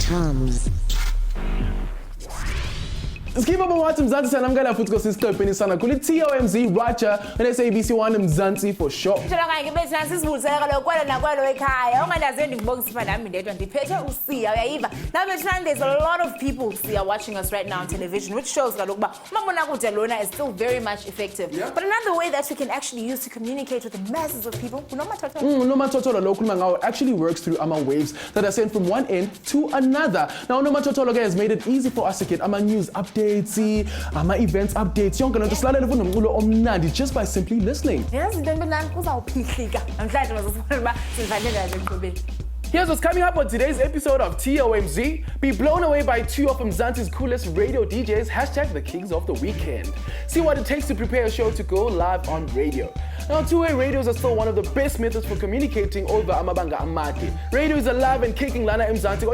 TOMz. Skip up on what Mzansi and I'm gonna put this clip in sana kuli TOMz Racha and SABC One Mzansi for sure. Now there's a lot of people watching us right now on television, which shows that is still very much effective. Yeah. But another way that we can actually use to communicate with the masses of people, actually works through waves that are sent from one end to another. Now Nomatotolo has made it easy for us to get news updates, events updates, just by simply listening. Here's what's coming up on today's episode of TOMz. Be blown away by two of Mzansi's coolest radio DJs, hashtag the kings of the weekend. See what it takes to prepare a show to go live on radio. Now, two-way radios are still one of the best methods for communicating over amabanga amati. Radio is alive and kicking lana Mzansi.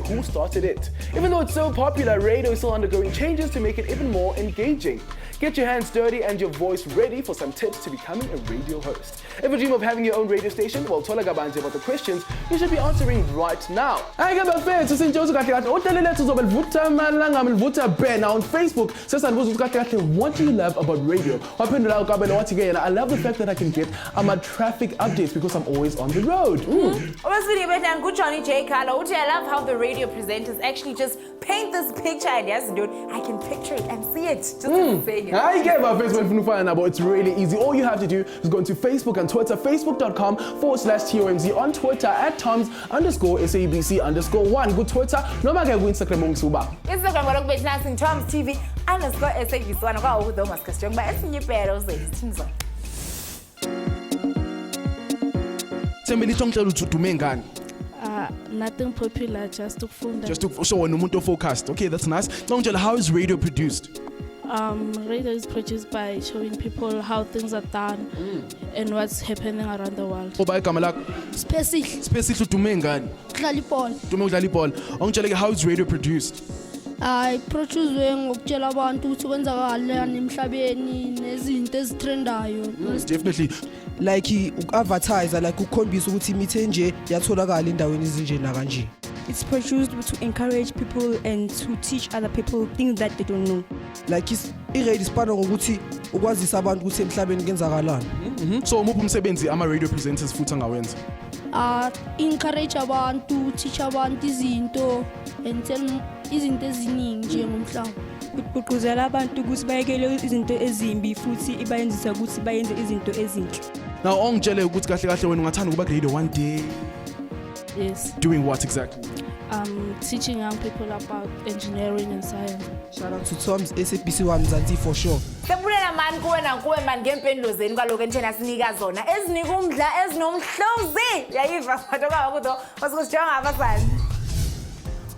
Who started it? Even though it's so popular, radio is still undergoing changes to make it even more engaging. Get your hands dirty and your voice ready for some tips to becoming a radio host. If you dream of having your own radio station, well, tola gabanje about the questions you should be answering right now. Now on Facebook, what do you love about radio? I love the fact that I can get traffic updates because I'm always on the road. Johnny J. Carlo, I love how the radio presenters actually just paint this picture and yes, dude, I can picture it and see it. Just saying it. I get about Facebook, but it's really easy. All you have to do is go to Facebook and Twitter, facebook.com/TOMz, on Twitter at TOMz_SABC_1. Good Twitter, no matter go Instagram Instagram TOMz TV _SABC1. Nothing popular, just to fund. Just to show no focused. Okay, that's nice. How is radio produced? Radio is produced by showing people how things are done and what's happening around the world. How is radio produced? I produce ngokutshela abantu ukuthi kwenzakalani emhlabeni nezinto ezitrendayo. Definitely. Like advertise, like ukukhombisa ukuthi imithe nje yatholakala endaweni ezinje nakanje. It's produced to encourage people and to teach other people things that they don't know. Like i-radio isipana ngokuthi ukwazisa abantu ukuthi emhlabeni kenzakalani. So umuphi umsebenzi radio presenters futhi angawenza? Encourage abantu, teach abantu izinto and tell izinto eziningi nje ngomhlaba. Kugqugquzela abantu ukuthi bayekele izinto ezimbi futhi ibayenzisa ukuthi bayenze izinto ezinhle. Now ongitshele ukuthi kahle kahle wena ungathanda ukuba radio one day. Yes. Doing what exactly? Teaching young people about engineering and science. Shout out to TOMz, SABC One Mzansi for sure. Sebulela man kuwe man ngempendulo zeni kwaloku enthena sinika zona ezinika umdla ezinomhlozi. Yayiva kwathoka ukuthi wasikusijonga abasana.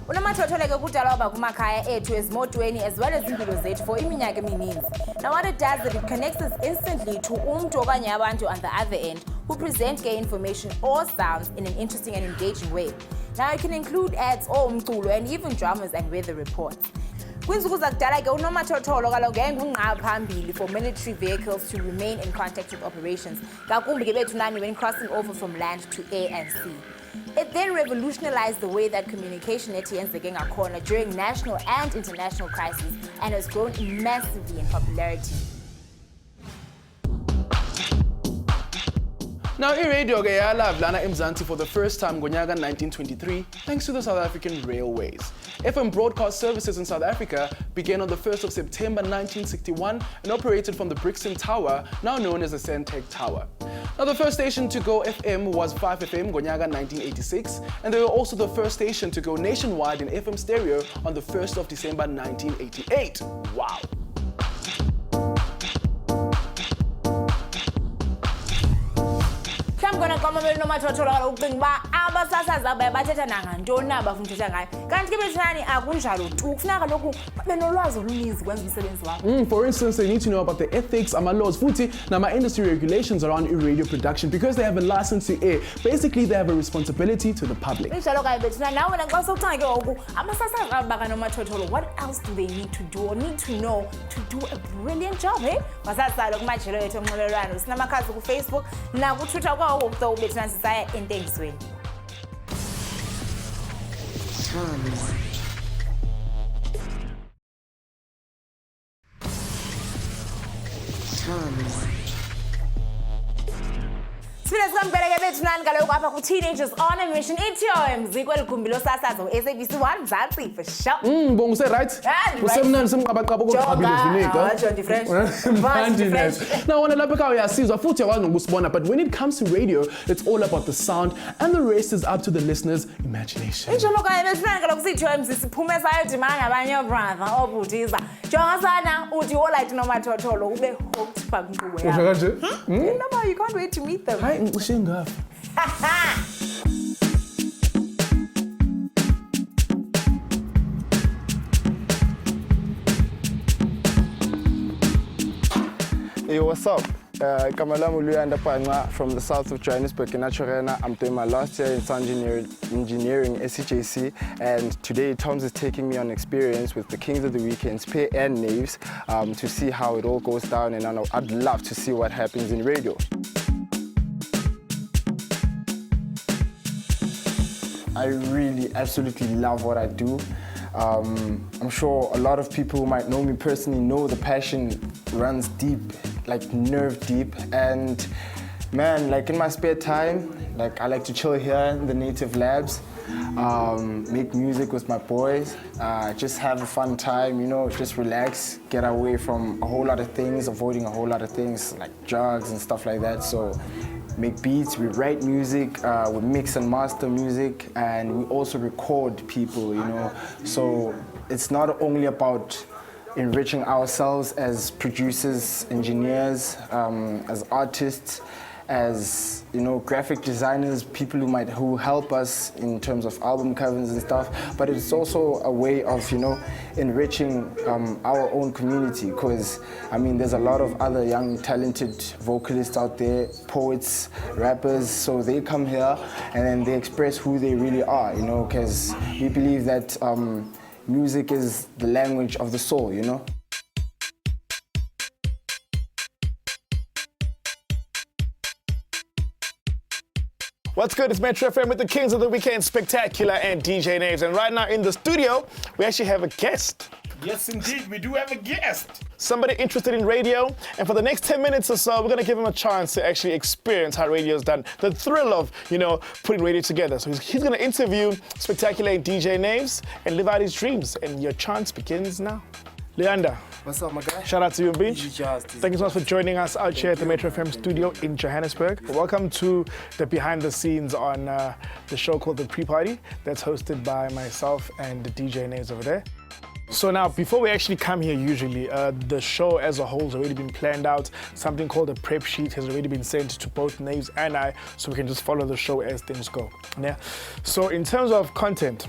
Unomathotholo kudala waba kumakhaya ethu ezimotweni as well as impilo zethu for iminyaka emininzi. Now what it does is it connects us instantly to umuntu okanye abantu on the other end who present gay information or sounds in an interesting and engaging way. Now it can include ads or umculo and even dramas and weather reports. Kwinzuku zakudala ke unomathotholo kaloku ngengungqa phambili for military vehicles to remain in contact with operations. Ngakumbi ke bethu nani when crossing over from land to air and sea. It then revolutionized the way that communication during national and international crises and has grown massively in popularity. Now, i-radio yala Lana Mzansi for the first time ngonyaka 1923 thanks to the South African Railways. FM broadcast services in South Africa began on the 1st of September 1961 and operated from the Brixton Tower, now known as the SPHEctacula Tower. Now, the first station to go FM was 5FM ngonyaka 1986, and they were also the first station to go nationwide in FM stereo on the 1st of December 1988. Wow. Yabona kama benomathotholo ucinga ba abasasaza bathetha nangantoni abafuna uthetha ngayo. Kanti ke bethani akunjalo tu. Kufuneka lokhu benolwazi oluninzi kwenza umsebenzi wakho. For instance, they need to know about the ethics, laws, futhi, industry regulations around radio production because they have a license to air. Basically, they have a responsibility to the public. What else do they need to do or need to know to do a brilliant job, eh? Wasasala kumajelo ethu omnxebelelwano sinamakhasi ku Facebook na ku Twitter kwawo ukubethana sisaya entengisweni. Teenagers on a mission in TOMz kweligumbilo sasazo SABC 1 Mzansi for sure. Bonguse right? Usemnani simqabaqaba kokugqabile different. Now wona lapha ekhaya uyasizwa futhi yakwazi nokusibona, but when it comes to radio, it's all about the sound and the rest is up to the listener's imagination. Njalo kanye besifana lokuthi TOMz siphume sayodimana nabanye brother obutiza. Jonga sana uthi olight nomathotholo ube hooked phambi kuwe. Usho kanje? You can't wait to meet them. Hayi ngicishe ngafa. Hey, what's up? Kamalamu Luyanda from the south of Johannesburg in Achorena. I'm doing my last year in sound engineering SEJC, and today TOMz is taking me on experience with the Kings of the Weekend, SPHEctacula and Naves, to see how it all goes down, and I'd love to see what happens in radio. I really absolutely love what I do. I'm sure a lot of people who might know me personally know the passion runs deep, like nerve deep. And man, like in my spare time, like I like to chill here in the native labs, make music with my boys, just have a fun time, you know, just relax, get away from a whole lot of things, avoiding a whole lot of things like drugs and stuff like that. So make beats, we write music, we mix and master music, and we also record people, you know. So it's not only about enriching ourselves as producers, engineers, as artists, as, you know, graphic designers, people who help us in terms of album covers and stuff, but it's also a way of, you know, enriching our own community, because I mean there's a lot of other young talented vocalists out there, poets, rappers, so they come here and then they express who they really are, you know, because we believe that music is the language of the soul, you know. What's good? It's Metro FM with the Kings of the Weekend, SPHEctacula and DJ Naves. And right now in the studio, we actually have a guest. Yes, indeed, we do have a guest. Somebody interested in radio. And for the next 10 minutes or so, we're going to give him a chance to actually experience how radio is done. The thrill of, you know, putting radio together. So he's going to interview SPHEctacula and DJ Naves and live out his dreams. And your chance begins now. Leander. What's up, my guy? Shout out to you, Beach. Thank you so much for joining us out here at the Metro FM studio in Johannesburg. Welcome to the behind the scenes on the show called The Pre-Party that's hosted by myself and the DJ Naves over there. So now, before we actually come here usually, the show as a whole has already been planned out. Something called a prep sheet has already been sent to both Naves and I, so we can just follow the show as things go. Yeah. So in terms of content,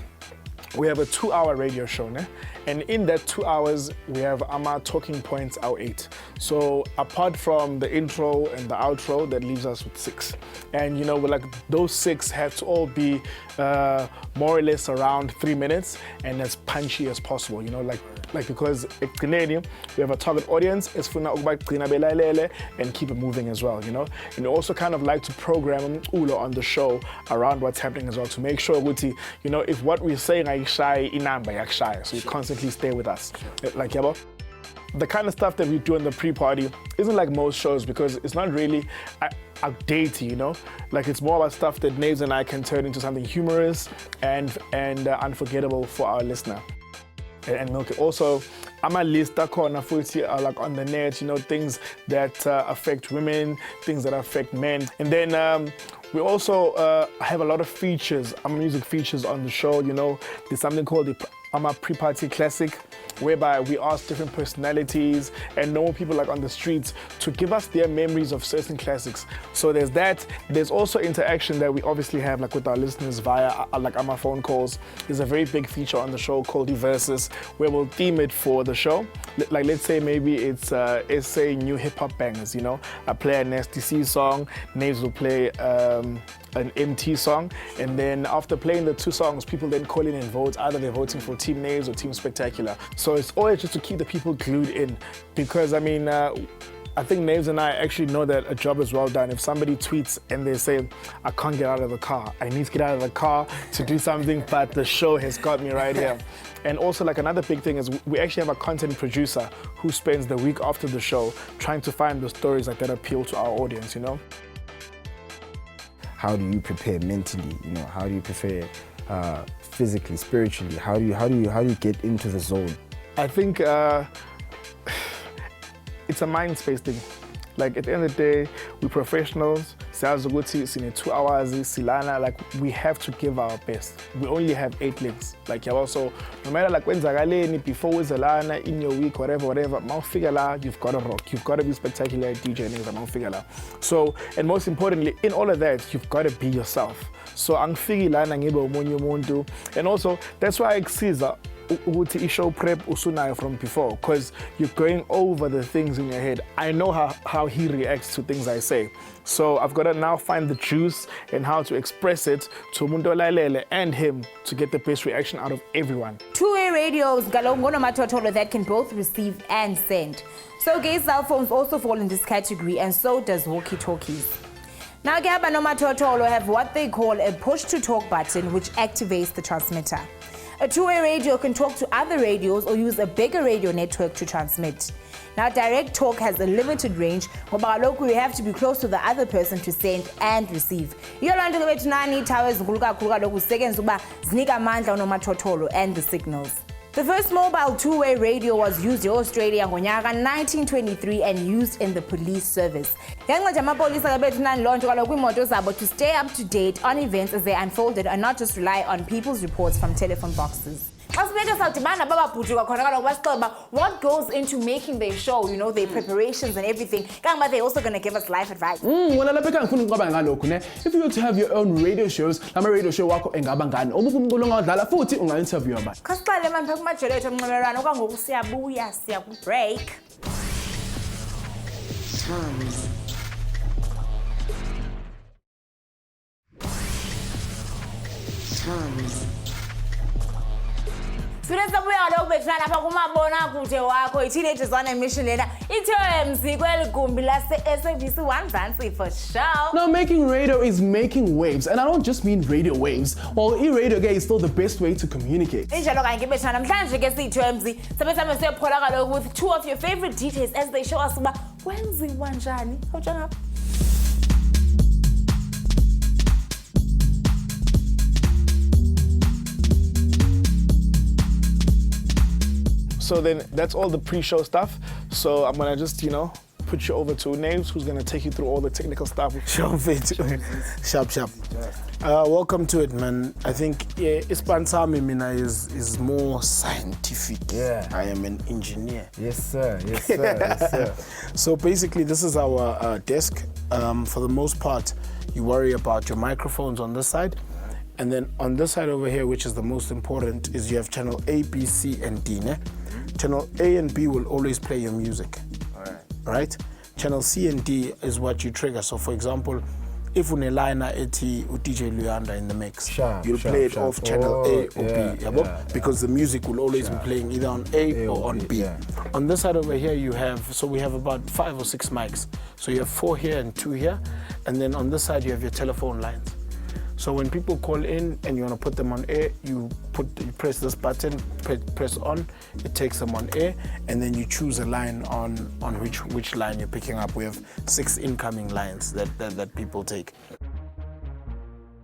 we have a 2-hour radio show, né? And in that 2 hours, we have our talking points, our 8. So apart from the intro and the outro, that leaves us with 6. And you know, like those 6 have to all be more or less around 3 minutes and as punchy as possible. You know, like because at Canadian, we have a target audience, and keep it moving as well, you know. And we also kind of like to program on the show around what's happening as well to make sure, you know, if what we're saying is shy, so you constantly stay with us. Like, yeah, the kind of stuff that we do in the pre-party isn't like most shows because it's not really outdated, you know? Like it's more about stuff that Naves and I can turn into something humorous and unforgettable for our listener. And milk it. Also, I'm a list like on the net, you know, things that affect women, things that affect men. And then we also have a lot of features, music features on the show, you know. There's something called the pre-party classic. whereby we ask different personalities and normal people like on the streets to give us their memories of certain classics. So there's that. There's also interaction that we obviously have like with our listeners via like our phone calls. There's a very big feature on the show called Versus, where we'll theme it for the show. Like let's say maybe it's SA new hip hop bangers, you know. I play an STC song, Naves will play an MT song, and then after playing the two songs, people then call in and vote. Either they're voting for Team Naves or Team Spectacular. So it's always just to keep the people glued in, because I mean, I think Naves and I actually know that a job is well done. If somebody tweets and they say, I can't get out of the car, I need to get out of the car to do something, but the show has got me right here. And also like another big thing is we actually have a content producer who spends the week after the show trying to find the stories like that appeal to our audience, you know? How do you prepare mentally? You know, how do you prepare physically, spiritually? How do you get into the zone? I think it's a mind space thing. Like at the end of the day, we're professionals. Siyazi ukuthi in 2 hours, silana, like we have to give our best. We only have 8 legs. Like so no matter like when before Zalana, in your week, whatever, figure la, you've got to rock. You've got to be spectacular at DJ Naves, figure la. So, and most importantly, in all of that, you've got to be yourself. So and also that's why I see show prep usunayo from before, because you're going over the things in your head. I know how he reacts to things I say. So I've got to now find the juice and how to express it to Mundo Lalele and him to get the best reaction out of everyone. Two-way radios that can both receive and send. So gay cell phones also fall in this category, and so does walkie-talkies. Now Gaba Nomatotolo have what they call a push-to-talk button, which activates the transmitter. A two-way radio can talk to other radios or use a bigger radio network to transmit. Now, direct talk has a limited range, but we have to be close to the other person to send and receive. And the signals. The first mobile two-way radio was used in Australia in 1923 and used in the police service. To stay up to date on events as they unfolded and not just rely on people's reports from telephone boxes. What goes into making their show, you know, their preparations and everything. They're also going to give us life advice. If you were to have your own radio shows, I'm a radio show wako engabangani. Futhi unga-interview abantu. Break. TOMz. Students teenagers on a mission later. TOMz SABC for sure. Now, making radio is making waves, and I don't just mean radio waves. Well, e-radio is still the best way to communicate. TOMz with two of your favorite DJs as they show us So then that's all the pre-show stuff. So I'm gonna just, you know, put you over to Naves, who's gonna take you through all the technical stuff. Sharp. Welcome to it, man. I think Ispansami Mina is more scientific. Yeah. I am an engineer. Yes, sir. Yes, sir. Yes, sir. So basically, this is our desk. For the most part, you worry about your microphones on this side. And then on this side over here, which is the most important, is you have channel A, B, C, and D. Ne? Channel A and B will always play your music. Right? Channel C and D is what you trigger. So for example, if uneliner eti DJ Luyanda in the mix, you'll play it off channel A or B, because the music will always be playing either on A or on B. On this side over here you have, so we have about 5 or 6 mics. So you have 4 here and 2 here, and then on this side you have your telephone lines. So when people call in and you want to put them on air, you press this button, press on, it takes them on air, and then you choose a line on which line you're picking up. We have 6 incoming lines that people take.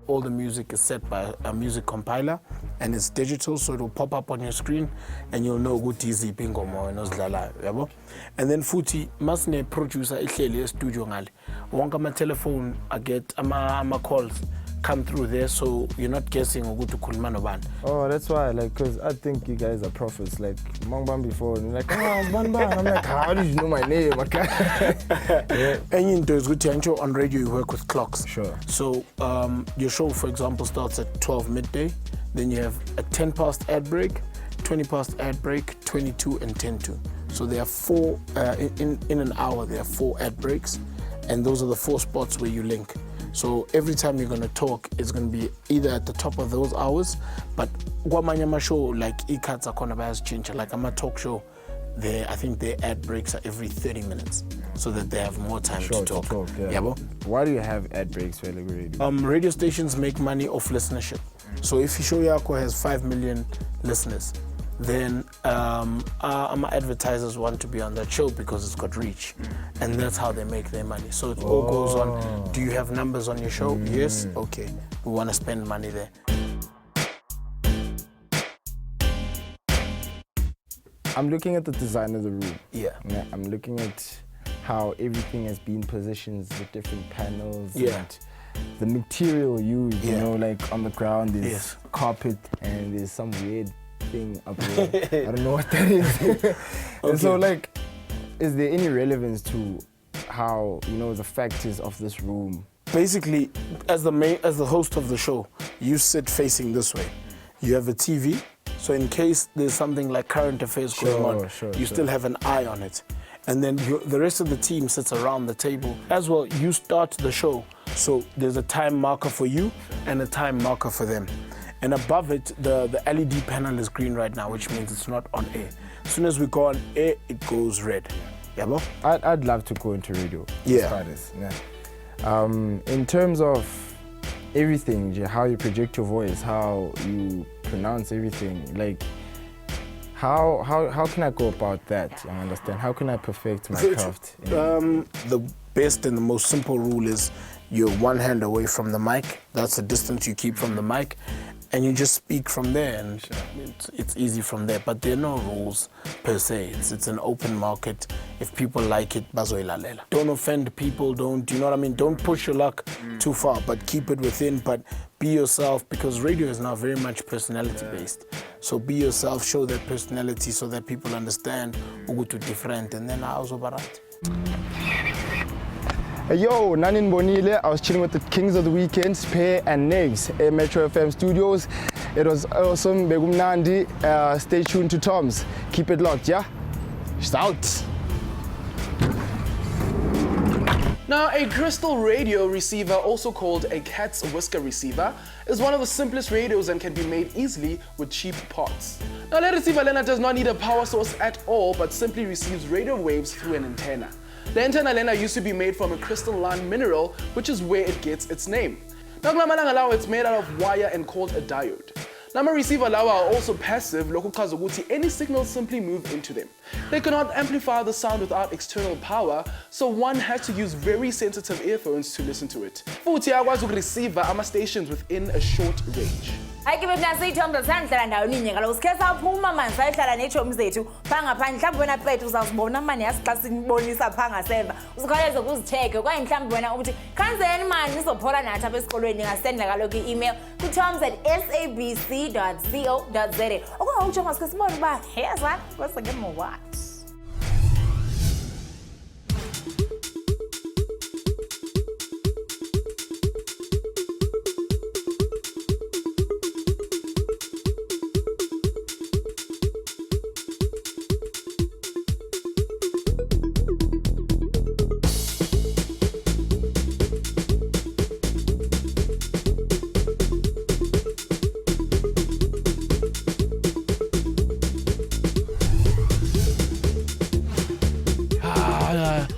All the music is set by a music compiler, and it's digital, so it'll pop up on your screen, and you'll know good easy bingo mo and and then futhi masne producer ihleli e studio ngale wonke ama telephone I get ama calls come through there, so you're not guessing ukuthi ukhuluma nobani. Oh, that's why, like, because I think you guys are prophets. Like, Mangban before, and you're like, oh, Banban. I'm like, how did you know my name? Yeah. And you know, it's good to on radio, you work with clocks. Sure. So your show, for example, starts at 12 midday. Then you have a 10 past ad break, 20 past ad break, 22 and 10 to. So there are 4, in an hour, there are 4 ad breaks. And those are the 4 spots where you link. So every time you're going to talk, it's going to be either at the top of those hours, but Guamanyama show, like e-cards are kind of has changed. Like I'm a talk show, I think their ad breaks are every 30 minutes so that they have more time to talk. Yeah. Why do you have ad breaks really? Radio stations make money off listenership. So if your show Yako has 5 million listeners, then advertisers want to be on that show because it's got reach, and that's how they make their money. So it all goes on. Do you have numbers on your show? Yes. Okay. We want to spend money there. I'm looking at the design of the room. Yeah. I'm looking at how everything has been positioned, the different panels. Yeah. And the material used, you know, like on the ground there's carpet and there's some weird thing up there. I don't know what that is. And so, like, is there any relevance to how, you know, the factors of this room? Basically, as the host of the show, you sit facing this way. You have a TV, so in case there's something like current affairs going on, you still have an eye on it. And then the rest of the team sits around the table. As well, you start the show, so there's a time marker for you and a time marker for them. And above it, the LED panel is green right now, which means it's not on air. As soon as we go on air, it goes red. Yeah, bro? I'd love to go into radio. Yeah. In terms of everything, how you project your voice, how you pronounce everything, like, how can I go about that? I understand. How can I perfect my craft? The best and the most simple rule is you're one hand away from the mic. That's the distance you keep from the mic. And you just speak from there, and it's easy from there. But there are no rules per se. It's an open market. If people like it, bazoilalela. Don't offend people. Don't, you know what I mean? Don't push your luck too far, but keep it within. But be yourself, because radio is now very much personality based. So be yourself, show that personality, so that people understand ugutu different, and then also barat. Yo, Nanin Bonile, I was chilling with the Kings of the Weekend, SPHEctacula and Naves at Metro FM Studios. It was awesome. Begum Nandi. Stay tuned to TOMz. Keep it locked, yeah? Shout! Now, a crystal radio receiver, also called a cat's whisker receiver, is one of the simplest radios and can be made easily with cheap parts. Now, that receiver Lena does not need a power source at all, but simply receives radio waves through an antenna. The antenna Lena used to be made from a crystalline mineral, which is where it gets its name. Now, it's made out of wire and called a diode. Now, receiver lawa are also passive, any signals simply move into them. They cannot amplify the sound without external power, so one has to use very sensitive earphones to listen to it. Futhi akwazi ukureceiver ama-stations within a short range. Hayi ke bethu nasiyiTOMz asihlala ndawo ninye kaloku sikhe saphuma manje sayihlala neetshomi zethu phaa ngaphandle mhlawumbi wena Pethu uzawuzibona mani yasi xa sinibonisa phaa ngasemva uzikhawuleze ukuzitheke okanye mhlawumbi wena uthi khanzeni mani nizophola nathi apha esikolweni ningasendela kaloku i-email kuTOMz@sabc.co.za okungawutsho ngasikhe sibone uba heza kwesengemo what.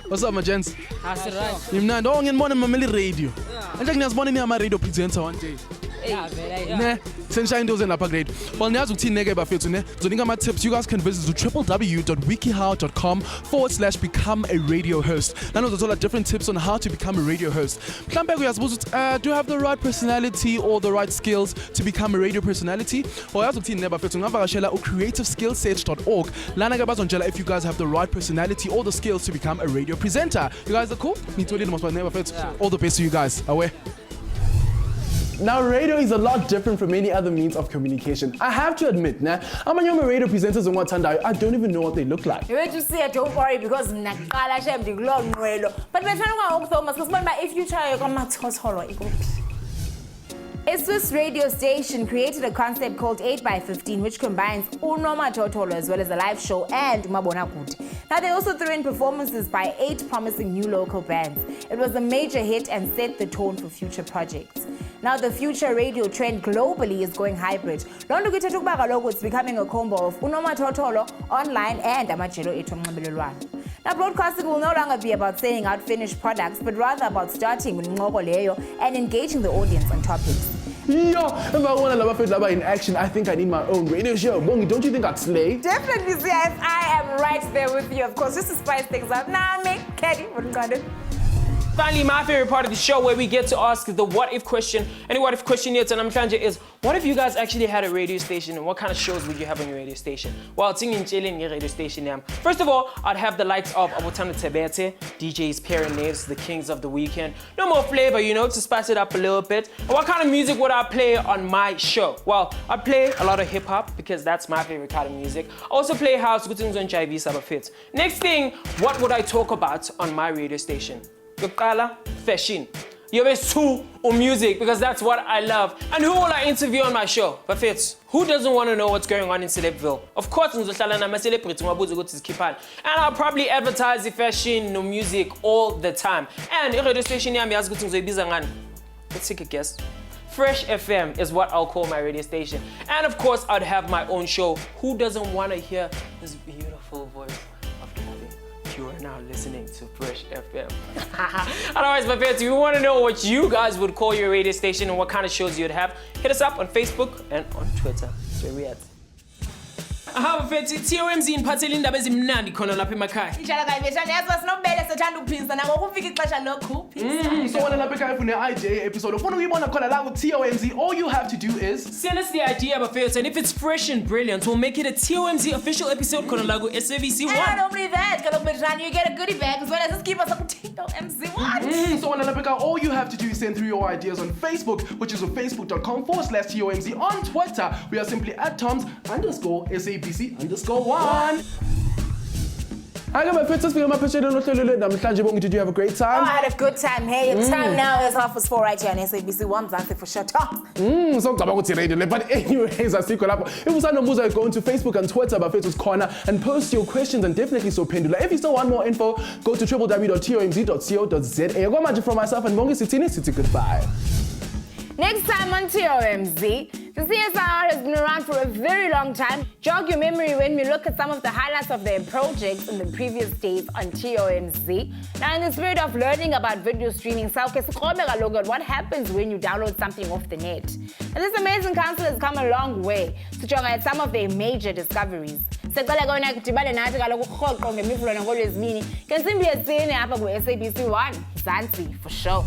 What's up, my gents? Imnandi ngiyibona mameli radio. Anje ngiyazibona ni ama radio presenter one day. Ne, senishaya into zen lapha grade. Well, niyazi ukuthini neke bafethu ne? Zonika ama tips. You guys can visit www.wikihow.com/become a radio host. Nano uzothola different tips on how to become a radio host. Mhlambe uyazibuza ukuthi do you have the right personality or the right skills to become a radio personality? Well, yazi ukuthini ne bafethu ngavakashela ucreativeskillsage.org. Lana ke bazongitshela if you guys have the right personality or the skills to become a radio presenter. You guys are cool? Nitholile mosibane bafethu. All the best to you guys. Away. Now, radio is a lot different from any other means of communication. I have to admit, nah, I'm a radio presenters and I don't even know what they look like. You wait to see it, don't worry, because but if you try a Swiss radio station created a concept called 8x15, which combines Unoma Totolo as well as a live show and Mabona Good. Now, they also threw in performances by 8 promising new local bands. It was a major hit and set the tone for future projects. Now, the future radio trend globally is going hybrid. It's becoming a combo of Unoma Totolo, online, and Amajelo Etomnqonqelelwano. Now, broadcasting will no longer be about saying out finished products, but rather about starting with Ngogoleyo and engaging the audience on topics. Yo, if I want to love in action, I think I need my own radio show. Bongi, don't you think I'd slay? Definitely, CF. I am right there with you, of course, just to spice things up. Nah, me, Katie, what got it? Finally, my favorite part of the show where we get to ask the what if question. And the what if question here tonight is, what if you guys actually had a radio station and what kind of shows would you have on your radio station? Well, it's in chilling your radio station. First of all, I'd have the likes of Abotana Tebete, DJs Perry Naves, the Kings of the Weekend. No more flavor, you know, to spice it up a little bit. And what kind of music would I play on my show? Well, I'd play a lot of hip hop because that's my favorite kind of music. I also play house, good things on JV Sabafit. Next thing, what would I talk about on my radio station? Fashion. Or music, because that's what I love. And who will I interview on my show? Bafits, who doesn't want to know what's going on in Celebville? Of course, and I'll probably advertise the fashion, no music all the time. And radio station, let's take a guess. Fresh FM is what I'll call my radio station. And of course, I'd have my own show. Who doesn't want to hear this beautiful voice? You are now listening to Fresh FM. Otherwise, my friends, if you want to know what you guys would call your radio station and what kind of shows you'd have, hit us up on Facebook and on Twitter. That's where we at. Aha, mfethu TOMz iniphathele indaba ezimnandi khona lapha emakhaya. Njalo kayibeshana yazi sinobele sethanda uphinza nabo kufika ixesha lokhu uphinza. So wena lapha ekhaya ufuna IJ episode ufuna uyibona khona la ku TOMz, all you have to do is send us the idea, bafethu, and if it's fresh and brilliant, we'll make it a TOMz official episode khona la ku SABC And not only that, you get a goodie bag as well as just keep us up to TOMz. What? So wena lapha ekhaya, all you have to do is send through your ideas on Facebook, which is facebook.com/TOMz. On Twitter, we are simply at TOMz_SABC_1. Hi, my princess. Did you have a great time? Oh, I had a good time. Hey, the time now is 4:30 right here on SABC One. For sure. So radio. But anyways, I see collab. If you want to go into Facebook and Twitter about Facebook's Corner and post your questions and definitely so pendula. If you still want more info, go to www.tomz.co.za. From myself and Mongi Sitini, goodbye. Next time on TOMz, the CSIR has been around for a very long time. Jog your memory when we look at some of the highlights of their projects in the previous days on TOMz. Now, in the spirit of learning about video streaming, what happens when you download something off the net. And this amazing council has come a long way to check out some of their major discoveries. Can simply see apha ku SABC One, Zanzi for sure.